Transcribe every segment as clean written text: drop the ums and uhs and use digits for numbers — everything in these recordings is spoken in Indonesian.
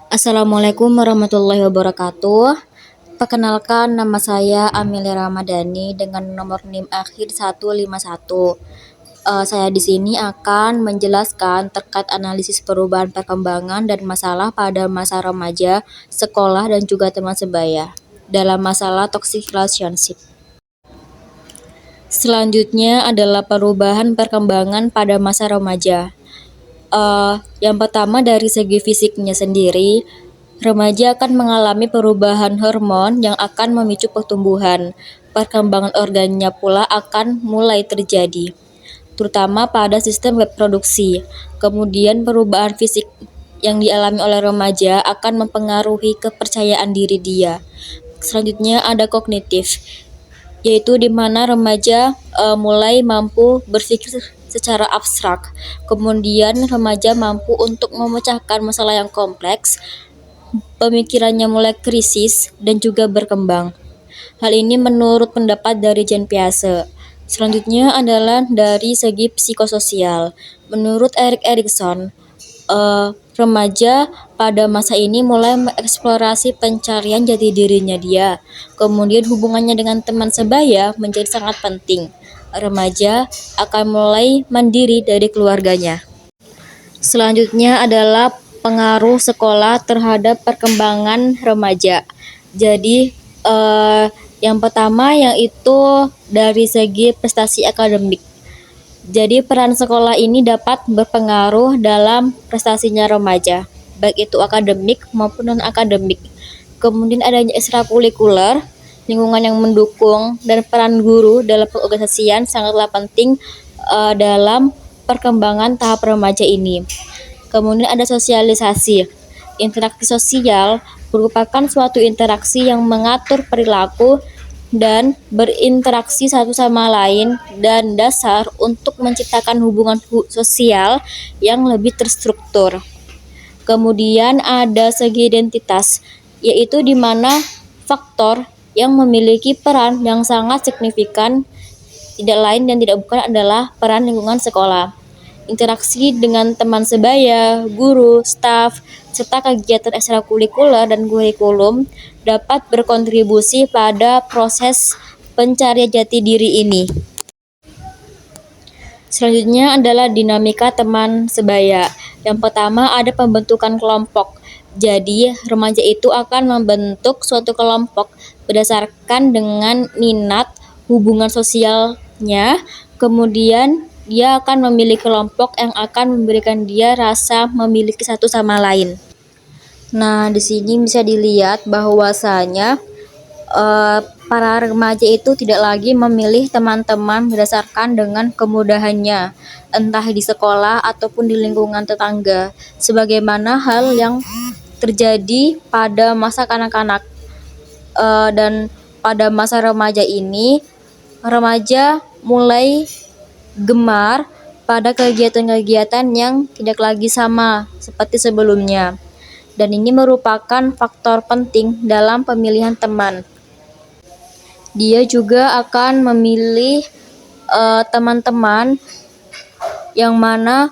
Assalamualaikum warahmatullahi wabarakatuh. Perkenalkan, nama saya Amelia Ramadhani dengan nomor NIM akhir 151. Saya di sini akan menjelaskan terkait analisis perubahan perkembangan dan masalah pada masa remaja, sekolah, dan juga teman sebaya dalam masalah toxic relationship. Selanjutnya adalah perubahan perkembangan pada masa remaja. Yang pertama dari segi fisiknya sendiri, remaja akan mengalami perubahan hormon yang akan memicu pertumbuhan. Perkembangan organnya pula akan mulai terjadi, terutama pada sistem reproduksi. Kemudian perubahan fisik yang dialami oleh remaja akan mempengaruhi kepercayaan diri dia. Selanjutnya ada kognitif, yaitu di mana remaja mulai mampu berpikir secara abstrak. Kemudian remaja mampu untuk memecahkan masalah yang kompleks, pemikirannya mulai krisis dan juga berkembang. Hal ini menurut pendapat dari Jean Piaget. Selanjutnya adalah dari segi psikososial. Menurut Erik Erikson, remaja pada masa ini mulai mengeksplorasi pencarian jati dirinya dia. Kemudian hubungannya dengan teman sebaya menjadi sangat penting. Remaja akan mulai mandiri dari keluarganya. Selanjutnya adalah pengaruh sekolah terhadap perkembangan remaja. Jadi yang pertama yaitu dari segi prestasi akademik. Jadi peran sekolah ini dapat berpengaruh dalam prestasinya remaja, baik itu akademik maupun non-akademik. Kemudian adanya ekstrakurikuler, lingkungan yang mendukung, dan peran guru dalam pengorganisasian sangatlah penting dalam perkembangan tahap remaja ini. Kemudian ada sosialisasi. Interaksi sosial merupakan suatu interaksi yang mengatur perilaku dan berinteraksi satu sama lain dan dasar untuk menciptakan hubungan sosial yang lebih terstruktur. Kemudian ada segi identitas, yaitu di mana faktor yang memiliki peran yang sangat signifikan tidak lain dan tidak bukan adalah peran lingkungan sekolah. Interaksi dengan teman sebaya, guru, staf, serta kegiatan ekstrakurikuler dan kurikulum dapat berkontribusi pada proses pencarian jati diri ini. Selanjutnya adalah dinamika teman sebaya. Yang pertama ada pembentukan kelompok. Jadi remaja itu akan membentuk suatu kelompok berdasarkan dengan minat, hubungan sosialnya, kemudian dia akan memilih kelompok yang akan memberikan dia rasa memiliki satu sama lain. Nah, di sini bisa dilihat bahwasanya para remaja itu tidak lagi memilih teman-teman berdasarkan dengan kemudahannya, entah di sekolah ataupun di lingkungan tetangga, sebagaimana hal yang terjadi pada masa kanak-kanak. Dan pada masa remaja ini, remaja mulai gemar pada kegiatan-kegiatan yang tidak lagi sama seperti sebelumnya, dan ini merupakan faktor penting dalam pemilihan teman. Dia juga akan memilih teman-teman yang mana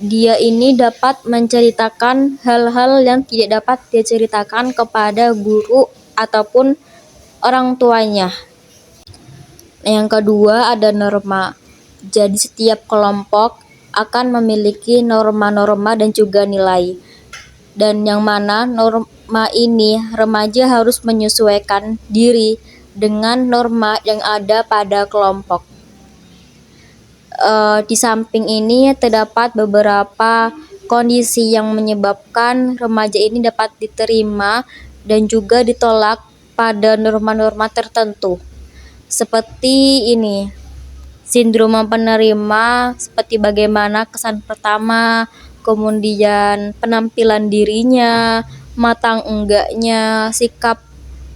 dia ini dapat menceritakan hal-hal yang tidak dapat dia ceritakan kepada guru ataupun orang tuanya. Yang kedua ada norma. Jadi setiap kelompok akan memiliki norma-norma dan juga nilai. Dan yang mana norma ini remaja harus menyesuaikan diri dengan norma yang ada pada kelompok. Di samping ini terdapat beberapa kondisi yang menyebabkan remaja ini dapat diterima dan juga ditolak pada norma-norma tertentu. Seperti ini, sindrom penerima, seperti bagaimana kesan pertama, kemudian penampilan dirinya, matang enggaknya, sikap,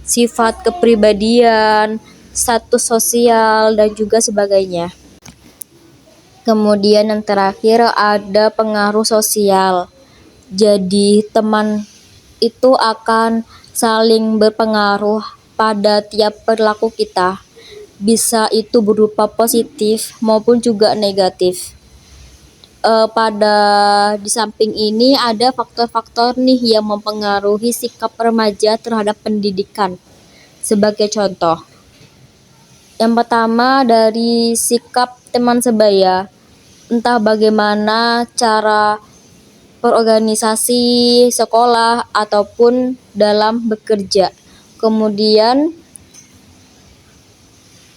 sifat kepribadian, status sosial, dan juga sebagainya. Kemudian yang terakhir ada pengaruh sosial. Jadi teman itu akan saling berpengaruh pada tiap perilaku kita. Bisa itu berupa positif maupun juga negatif. Pada di samping ini ada faktor-faktor nih yang mempengaruhi sikap remaja terhadap pendidikan. Sebagai contoh, yang pertama dari sikap teman sebaya, entah bagaimana cara berorganisasi sekolah ataupun dalam bekerja. Kemudian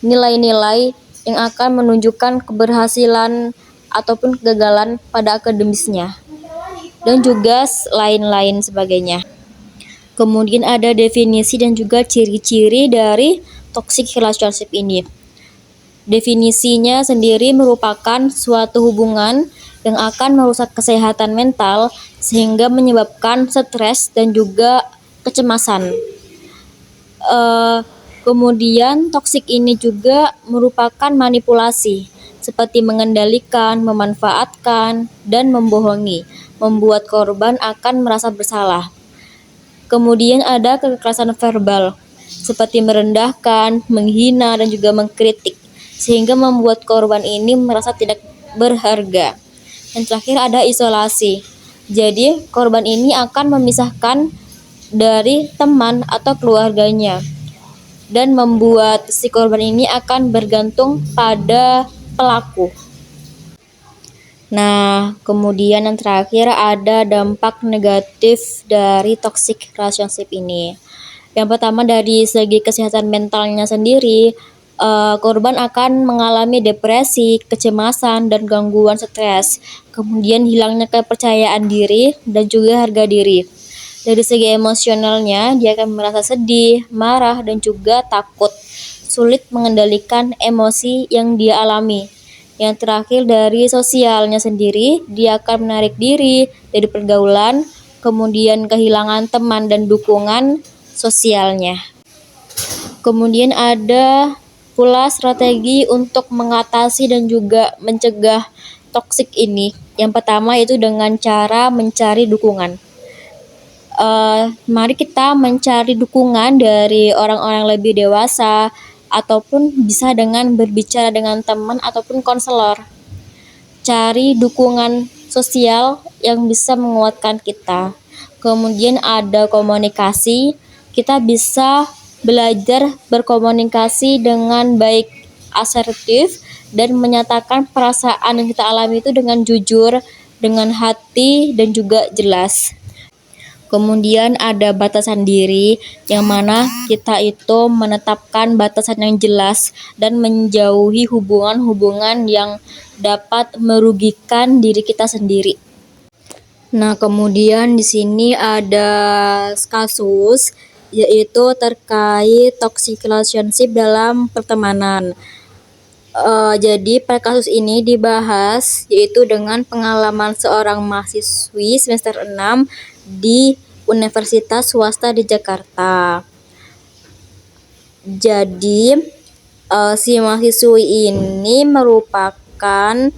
nilai-nilai yang akan menunjukkan keberhasilan ataupun kegagalan pada akademisnya, dan juga lain-lain sebagainya. Kemudian ada definisi dan juga ciri-ciri dari toxic relationship ini. Definisinya sendiri merupakan suatu hubungan yang akan merusak kesehatan mental sehingga menyebabkan stres dan juga kecemasan. Kemudian toksik ini juga merupakan manipulasi, seperti mengendalikan, memanfaatkan, dan membohongi, membuat korban akan merasa bersalah. Kemudian ada kekerasan verbal, seperti merendahkan, menghina, dan juga mengkritik, sehingga membuat korban ini merasa tidak berharga. Dan terakhir ada isolasi, jadi korban ini akan memisahkan dari teman atau keluarganya, dan membuat si korban ini akan bergantung pada pelaku. Nah, kemudian yang terakhir ada dampak negatif dari toxic relationship ini. Yang pertama dari segi kesehatan mentalnya sendiri, korban akan mengalami depresi, kecemasan, dan gangguan stres. Kemudian hilangnya kepercayaan diri dan juga harga diri. Dari segi emosionalnya, dia akan merasa sedih, marah, dan juga takut, sulit mengendalikan emosi yang dia alami. Yang terakhir dari sosialnya sendiri, dia akan menarik diri dari pergaulan, kemudian kehilangan teman dan dukungan sosialnya. Kemudian ada pula strategi untuk mengatasi dan juga mencegah toksik ini. Yang pertama itu dengan cara mencari dukungan. Mari kita mencari dukungan dari orang-orang lebih dewasa, ataupun bisa dengan berbicara dengan teman ataupun konselor. Cari dukungan sosial yang bisa menguatkan kita. Kemudian ada komunikasi, kita bisa belajar berkomunikasi dengan baik, asertif, dan menyatakan perasaan yang kita alami itu dengan jujur, dengan hati, dan juga jelas. Kemudian ada batasan diri, yang mana kita itu menetapkan batasan yang jelas dan menjauhi hubungan-hubungan yang dapat merugikan diri kita sendiri. Nah, kemudian di sini ada kasus, yaitu terkait toxic relationship dalam pertemanan. Jadi pada kasus ini dibahas yaitu dengan pengalaman seorang mahasiswi semester 6 di Universitas Swasta di Jakarta. Jadi si mahasiswi ini merupakan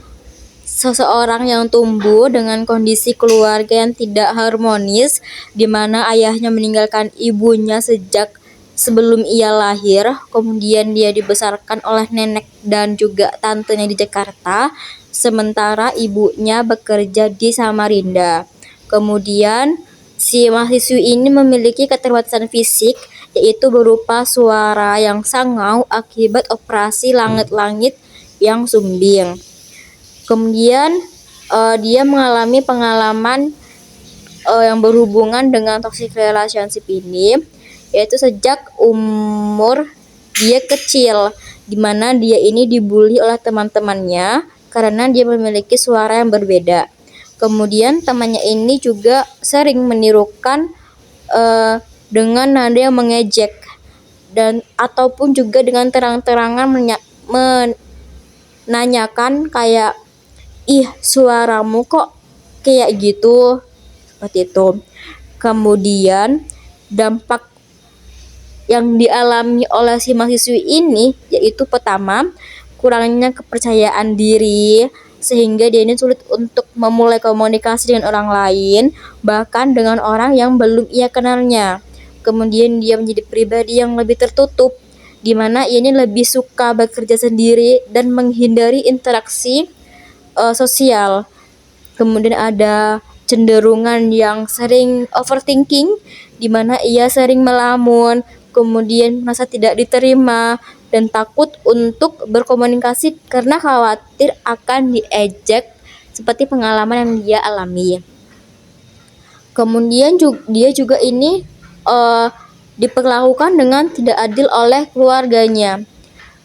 seseorang yang tumbuh dengan kondisi keluarga yang tidak harmonis, di mana ayahnya meninggalkan ibunya sejak sebelum ia lahir. Kemudian dia dibesarkan oleh nenek dan juga tantenya di Jakarta, sementara ibunya bekerja di Samarinda. Kemudian si mahasiswi ini memiliki keterbatasan fisik, yaitu berupa suara yang sangau akibat operasi langit-langit yang sumbing. Kemudian dia mengalami pengalaman yang berhubungan dengan toxic relationship ini, yaitu sejak umur dia kecil, di mana dia ini dibully oleh teman-temannya karena dia memiliki suara yang berbeda. Kemudian temannya ini juga sering menirukan dengan nada yang mengejek, dan ataupun juga dengan terang-terangan menanyakan kayak, "Ih, suaramu kok kayak gitu?" Seperti itu. Kemudian dampak yang dialami oleh si mahasiswi ini yaitu pertama, kurangnya kepercayaan diri, sehingga dia ini sulit untuk memulai komunikasi dengan orang lain, bahkan dengan orang yang belum ia kenalnya. Kemudian dia menjadi pribadi yang lebih tertutup, di mana ia ini lebih suka bekerja sendiri dan menghindari interaksi sosial. Kemudian ada cenderungan yang sering overthinking, di mana ia sering melamun, kemudian merasa tidak diterima, dan takut untuk berkomunikasi karena khawatir akan diejek seperti pengalaman yang dia alami. Kemudian dia juga ini diperlakukan dengan tidak adil oleh keluarganya.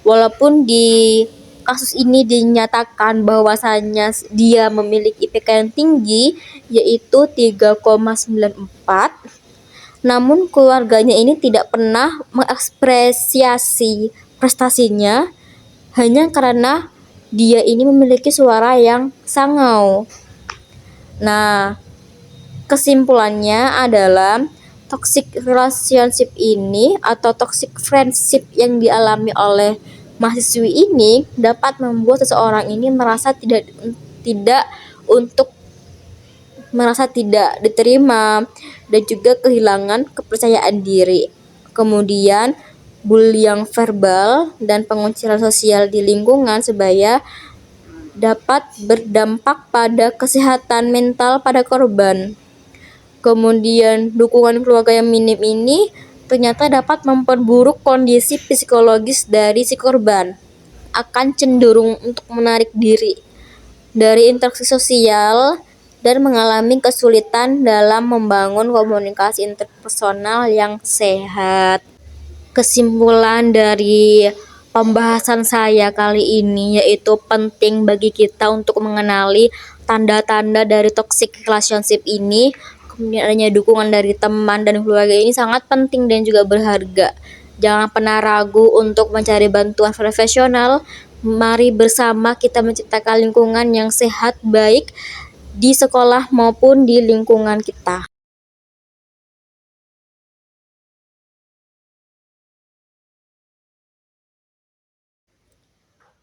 Walaupun di kasus ini dinyatakan bahwasanya dia memiliki IPK yang tinggi, yaitu 3,94, namun keluarganya ini tidak pernah mengapresiasi prestasinya hanya karena dia ini memiliki suara yang sangau. Nah, kesimpulannya adalah toxic relationship ini atau toxic friendship yang dialami oleh mahasiswi ini dapat membuat seseorang ini tidak untuk merasa tidak diterima dan juga kehilangan kepercayaan diri. Kemudian bullying verbal dan pengucilan sosial di lingkungan sebaya dapat berdampak pada kesehatan mental pada korban. Kemudian dukungan keluarga yang minim ini ternyata dapat memperburuk kondisi psikologis dari si korban, akan cenderung untuk menarik diri dari interaksi sosial dan mengalami kesulitan dalam membangun komunikasi interpersonal yang sehat. Kesimpulan dari pembahasan saya kali ini yaitu penting bagi kita untuk mengenali tanda-tanda dari toxic relationship ini. Kemudian adanya dukungan dari teman dan keluarga ini sangat penting dan juga berharga. Jangan pernah ragu untuk mencari bantuan profesional. Mari bersama kita menciptakan lingkungan yang sehat baik di sekolah maupun di lingkungan kita.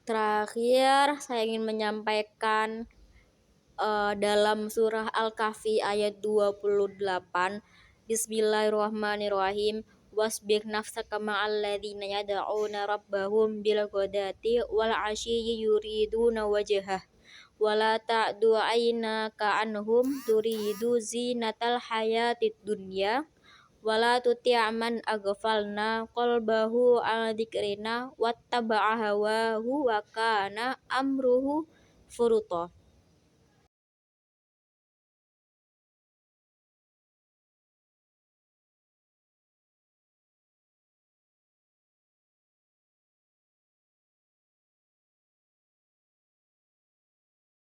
Terakhir, saya ingin menyampaikan dalam surah Al-Kahfi ayat 28, Bismillahirrahmanirrahim, wasbir nafsaka ma'alladzina yad'una rabbahum bil ghadati wal 'ashiyyi yuriduna wajhah wala ta'du 'ainaka anhum turidu zinatal hayatid dunya wala tuti' man aghfalna qalbahu an dzikrina wattaba'a hawahu wa kana amruhu furuta.